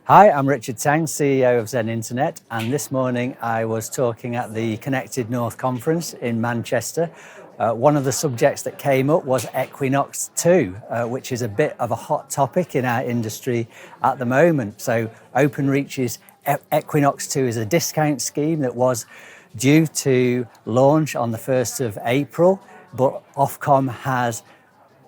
Hi, I'm Richard Tang, CEO of Zen Internet, and this morning I was talking at the Connected North Conference in Manchester. One of the subjects that came up was Equinox 2, which is a bit of a hot topic in our industry at the moment. So Openreach's Equinox 2 is a discount scheme that was due to launch on the 1st of April, but Ofcom has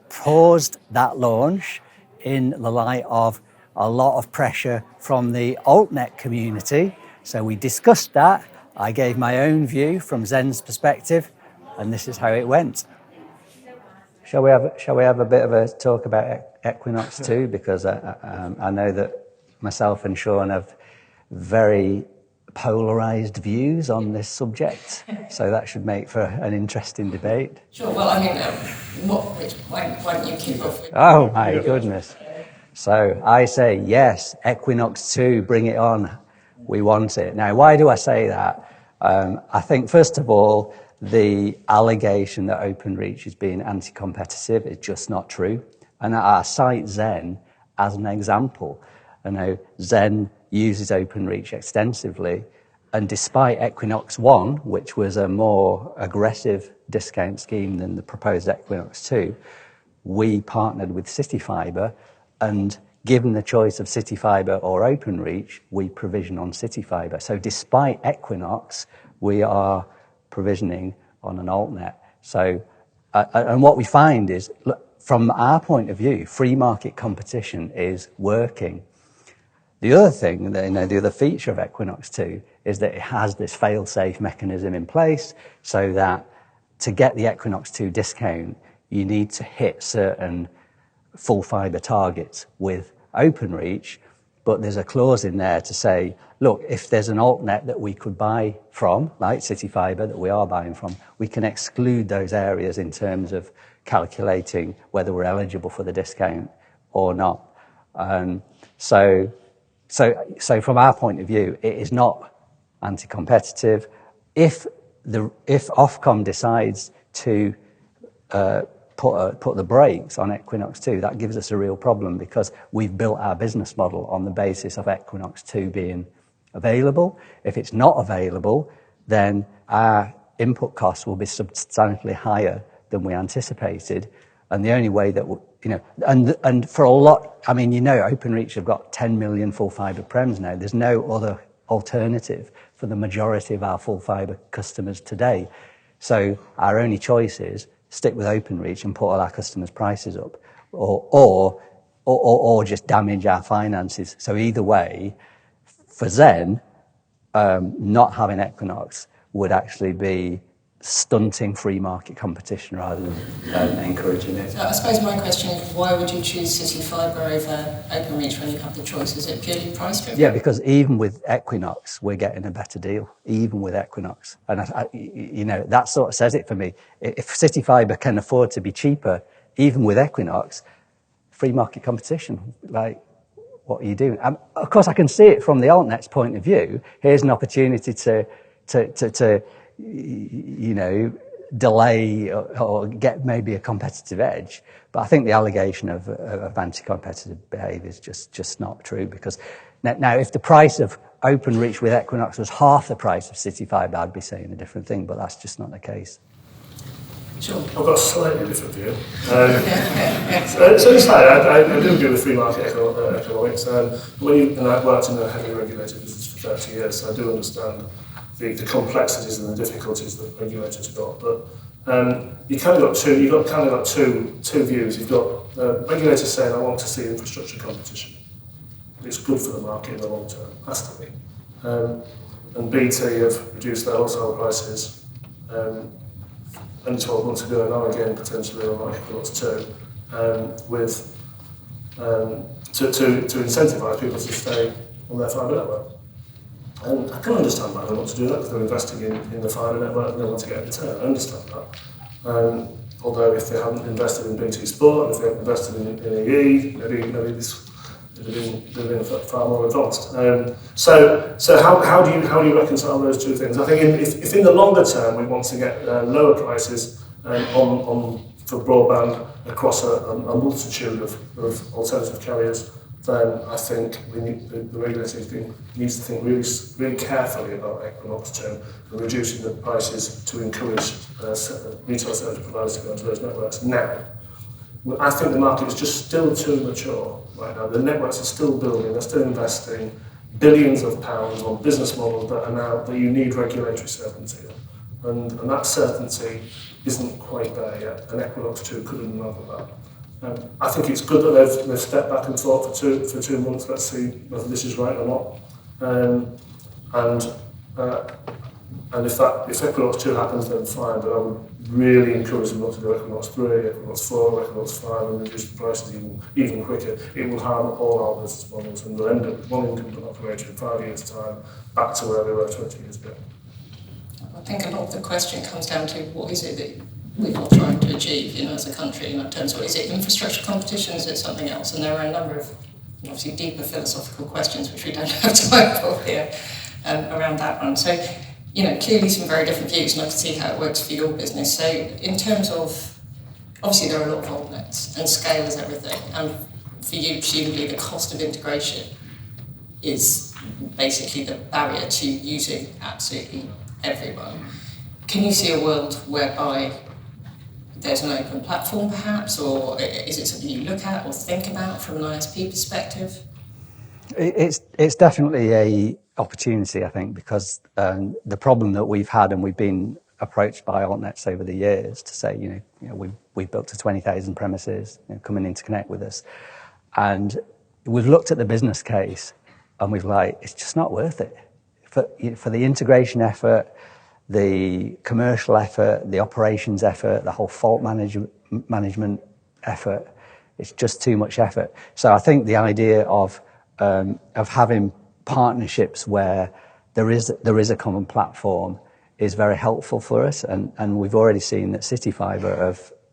paused that launch in the light of a lot of pressure from the altnet community. So we discussed that. I gave my own view from Zen's perspective, and this is how it went. Shall we have a bit of a talk about Equinox 2? Because I know that myself and Sean have very polarised views on this subject, so that should make for an interesting debate. Sure. Well, I mean, why don't you kick off? Oh my goodness. So I say, yes, Equinox 2, bring it on. We want it. Now, why do I say that? I think, first of all, the allegation that Openreach is being anti-competitive is just not true. And I cite Zen as an example. I know Zen uses Openreach extensively, and despite Equinox 1, which was a more aggressive discount scheme than the proposed Equinox 2, we partnered with CityFibre, and given the choice of CityFibre or Openreach, we provision on CityFibre. So despite Equinox, we are provisioning on an altnet. So, and what we find is, look, from our point of view, free market competition is working. The other thing, the other feature of Equinox 2 is that it has this fail-safe mechanism in place, so that to get the Equinox 2 discount, you need to hit certain full fibre targets with Openreach, but there's a clause in there to say, look, if there's an altnet that we could buy from, like CityFibre that we are buying from, we can exclude those areas in terms of calculating whether we're eligible for the discount or not. So from our point of view, it is not anti-competitive. If Ofcom decides to put the brakes on Equinox 2, that gives us a real problem, because we've built our business model on the basis of Equinox 2 being available. If it's not available, then our input costs will be substantially higher than we anticipated. And the only way that, and for a lot, Openreach have got 10 million full fibre prems now. There's no other alternative for the majority of our full fibre customers today. So our only choice is stick with Openreach and put all our customers' prices up, or just damage our finances. So either way, for Zen, not having Equinox would actually be stunting free market competition rather than encouraging it. So I suppose my question is, why would you choose CityFibre over Openreach when you have the choice? Is it purely price driven? Yeah, because even with Equinox, we're getting a better deal, even with Equinox. And, that sort of says it for me. If CityFibre can afford to be cheaper, even with Equinox, free market competition, like, what are you doing? Of course, I can see it from the altnet's point of view. Here's an opportunity to delay or get maybe a competitive edge. But I think the allegation of anti-competitive behaviour is just not true, because now if the price of Openreach with Equinox was half the price of CityFibre, I'd be saying a different thing, but that's just not the case. Sure. I've got a slightly different view. So it's like, I do agree with free market economics. And I've worked in a heavily regulated business for 30 years, so I do understand the complexities and the difficulties that regulators have got. But you've kind of got two views. You've got regulators saying, I want to see infrastructure competition. It's good for the market in the long term, has to be. And BT have reduced their wholesale prices only 12 months ago, and now again potentially on Equinox 2, to incentivise people to stay on their fibre network. And I can understand why they want to do that, because they're investing in the fibre network and they want to get a return. I understand that. Although if they hadn't invested in BT Sport, and if they hadn't invested in EE, maybe this would have been far more advanced. So how do you reconcile those two things? I think if in the longer term we want to get lower prices for broadband across a multitude of alternative carriers, then I think the regulator needs to think really carefully about Equinox 2 and reducing the prices to encourage retail service providers to go into those networks now. Well, I think the market is just still too mature right now. The networks are still building, they're still investing billions of pounds on business models that you need regulatory certainty on. And that certainty isn't quite there yet, and Equinox 2 could unravel that. I think it's good that they've stepped back and thought for 2 months. Let's see whether this is right or not. And if Equinox 2 happens, then fine. But I would really encourage them not to do Equinox 3, Equinox 4, Equinox 5, and reduce the prices even quicker. It will harm all our business models, and we'll end up with one incumbent operator in 5 years' time, back to where we were 20 years ago. I think a lot of the question comes down to what is it that we're not trying to achieve, as a country, in terms of, is it infrastructure competition, is it something else? And there are a number of, obviously, deeper philosophical questions which we don't have time for here around that one. So, clearly some very different views, and I can see how it works for your business. So, in terms of, obviously, there are a lot of altnets, and scale is everything. And for you, presumably, the cost of integration is basically the barrier to using absolutely everyone. Can you see a world whereby there's an open platform perhaps, or is it something you look at or think about from an ISP perspective? It's definitely a opportunity, I think, because the problem that we've had, and we've been approached by altnets over the years to say, we've built to 20,000 premises, coming in to connect with us, and we've looked at the business case, and we've it's just not worth it for the integration effort, the commercial effort, the operations effort, the whole fault management effort. It's just too much effort. So I think the idea of having partnerships where there is a common platform is very helpful for us, and we've already seen that City Fibre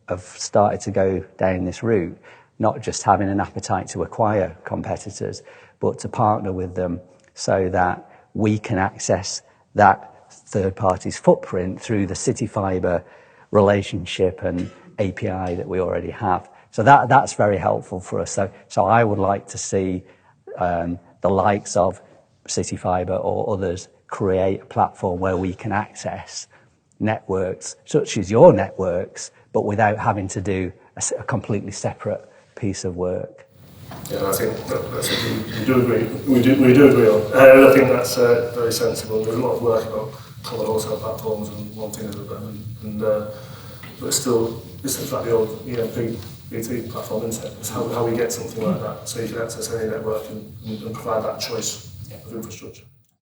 have started to go down this route, not just having an appetite to acquire competitors, but to partner with them so that we can access that third party's footprint through the City Fibre relationship and API that we already have. So that's very helpful for us. So I would like to see the likes of City Fibre or others create a platform where we can access networks such as your networks, but without having to do a completely separate piece of work. Yeah, I think that's we do agree. We do agree on. I think that's very sensible. There's a lot of work about common wholesale platforms and one thing at a time, but still, this is like the old BT platform, isn't it? It's how we get something like that, so you can access any network and provide that choice of infrastructure.